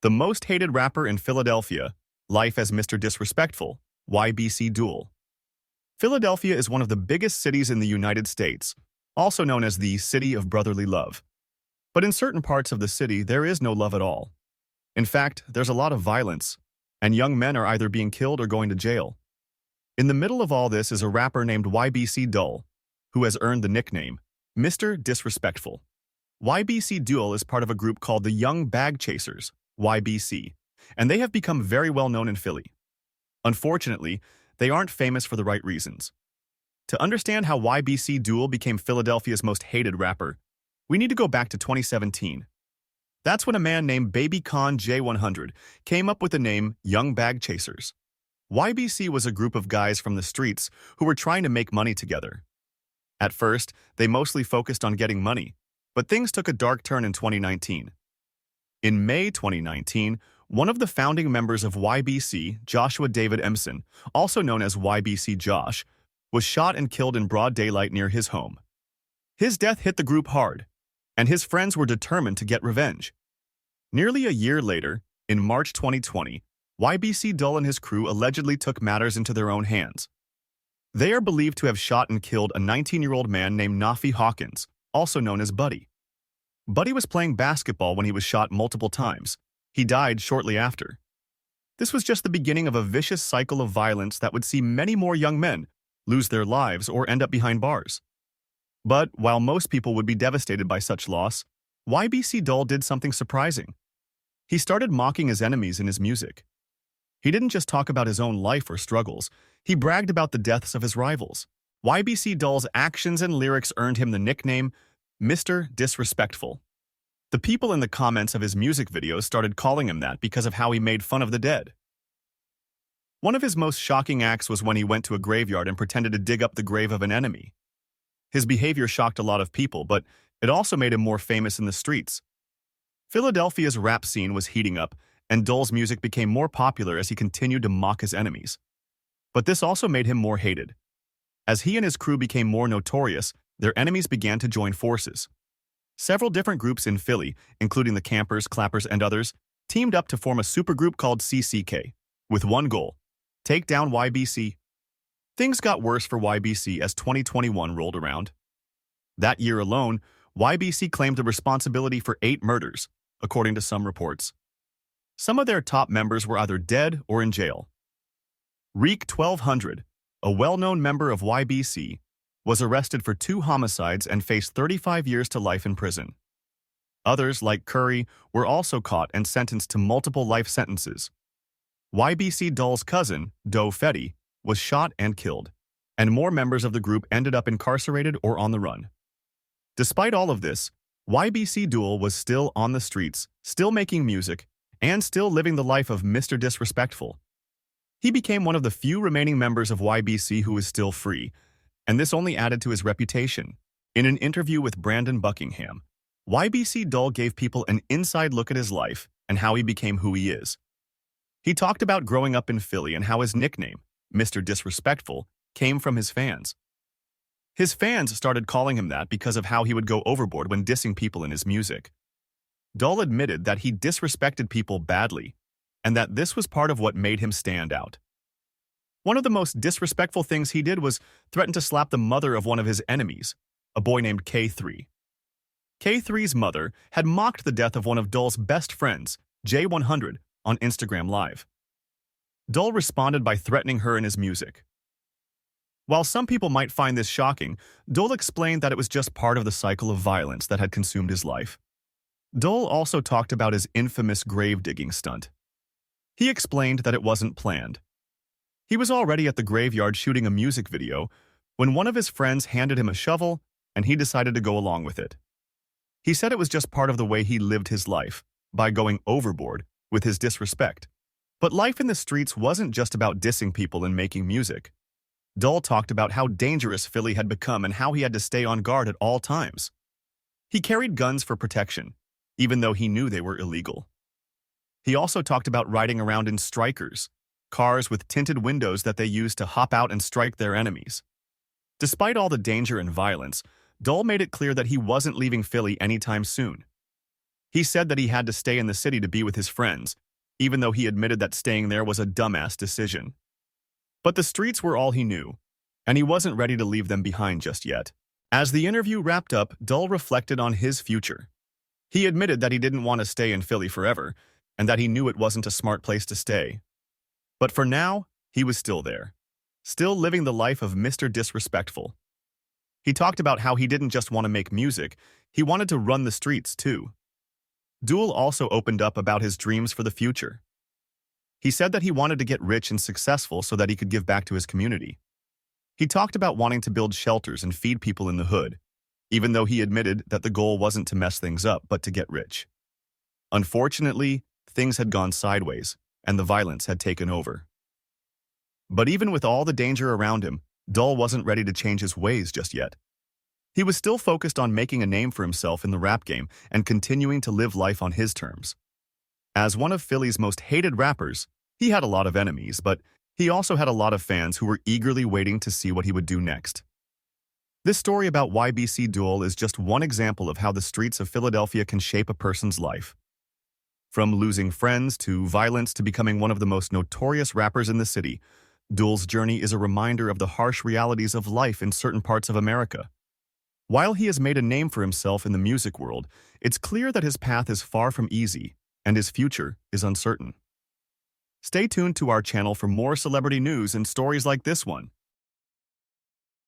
The most hated rapper in Philadelphia, life as Mr. Disrespectful, YBC Dul. Philadelphia is one of the biggest cities in the United States, also known as the City of Brotherly Love. But in certain parts of the city, there is no love at all. In fact, there's a lot of violence, and young men are either being killed or going to jail. In the middle of all this is a rapper named YBC Dul, who has earned the nickname Mr. Disrespectful. YBC Dul is part of a group called the Young Bag Chasers, YBC, and they have become very well known in Philly. Unfortunately, they aren't famous for the right reasons. To understand how YBC Dul became Philadelphia's most hated rapper, we need to go back to 2017. That's when a man named Baby Con J100 came up with the name Young Bag Chasers. YBC was a group of guys from the streets who were trying to make money together. At first, they mostly focused on getting money, but things took a dark turn in 2019. In May 2019, one of the founding members of YBC, Joshua David Emson, also known as YBC Josh, was shot and killed in broad daylight near his home. His death hit the group hard, and his friends were determined to get revenge. Nearly a year later, in March 2020, YBC Dul and his crew allegedly took matters into their own hands. They are believed to have shot and killed a 19-year-old man named Nafi Hawkins, also known as Buddy. Buddy was playing basketball when he was shot multiple times. He died shortly after. This was just the beginning of a vicious cycle of violence that would see many more young men lose their lives or end up behind bars. But while most people would be devastated by such loss, YBC Dul did something surprising. He started mocking his enemies in his music. He didn't just talk about his own life or struggles, he bragged about the deaths of his rivals. YBC Dul's actions and lyrics earned him the nickname Mr. Disrespectful. The people in the comments of his music videos started calling him that because of how he made fun of the dead. One of his most shocking acts was when he went to a graveyard and pretended to dig up the grave of an enemy. His behavior shocked a lot of people, but it also made him more famous in the streets. Philadelphia's rap scene was heating up, and Dul's music became more popular as he continued to mock his enemies. But this also made him more hated. As he and his crew became more notorious, their enemies began to join forces. Several different groups in Philly, including the Campers, Clappers, and others, teamed up to form a supergroup called CCK, with one goal: take down YBC. Things got worse for YBC as 2021 rolled around. That year alone, YBC claimed the responsibility for 8 murders, according to some reports. Some of their top members were either dead or in jail. Reek 1200, a well-known member of YBC, was arrested for 2 homicides and faced 35 years to life in prison. Others, like Curry, were also caught and sentenced to multiple life sentences. YBC Dul's cousin, Doe Fetty, was shot and killed, and more members of the group ended up incarcerated or on the run. Despite all of this, YBC Dul was still on the streets, still making music, and still living the life of Mr. Disrespectful. He became one of the few remaining members of YBC who is still free, and this only added to his reputation. In an interview with Brandon Buckingham, YBC Dul gave people an inside look at his life and how he became who he is. He talked about growing up in Philly and how his nickname, Mr. Disrespectful, came from his fans. His fans started calling him that because of how he would go overboard when dissing people in his music. Dul admitted that he disrespected people badly, and that this was part of what made him stand out. One of the most disrespectful things he did was threaten to slap the mother of one of his enemies, a boy named K3. K3's mother had mocked the death of one of Dul's best friends, J100, on Instagram Live. Dul responded by threatening her in his music. While some people might find this shocking, Dul explained that it was just part of the cycle of violence that had consumed his life. Dul also talked about his infamous grave-digging stunt. He explained that it wasn't planned. He was already at the graveyard shooting a music video when one of his friends handed him a shovel and he decided to go along with it. He said it was just part of the way he lived his life, by going overboard with his disrespect. But life in the streets wasn't just about dissing people and making music. Dul talked about how dangerous Philly had become and how he had to stay on guard at all times. He carried guns for protection, even though he knew they were illegal. He also talked about riding around in strikers, cars with tinted windows that they used to hop out and strike their enemies. Despite all the danger and violence, Dul made it clear that he wasn't leaving Philly anytime soon. He said that he had to stay in the city to be with his friends, even though he admitted that staying there was a dumbass decision. But the streets were all he knew, and he wasn't ready to leave them behind just yet. As the interview wrapped up, Dul reflected on his future. He admitted that he didn't want to stay in Philly forever, and that he knew it wasn't a smart place to stay. But for now, he was still there, still living the life of Mr. Disrespectful. He talked about how he didn't just want to make music, he wanted to run the streets too. Dul also opened up about his dreams for the future. He said that he wanted to get rich and successful so that he could give back to his community. He talked about wanting to build shelters and feed people in the hood, even though he admitted that the goal wasn't to mess things up but to get rich. Unfortunately, things had gone sideways, and the violence had taken over. But even with all the danger around him, Dul wasn't ready to change his ways just yet. He was still focused on making a name for himself in the rap game and continuing to live life on his terms. As one of Philly's most hated rappers, he had a lot of enemies, but he also had a lot of fans who were eagerly waiting to see what he would do next. This story about YBC Dul is just one example of how the streets of Philadelphia can shape a person's life. From losing friends to violence to becoming one of the most notorious rappers in the city, Dul's journey is a reminder of the harsh realities of life in certain parts of America. While he has made a name for himself in the music world, it's clear that his path is far from easy, and his future is uncertain. Stay tuned to our channel for more celebrity news and stories like this one.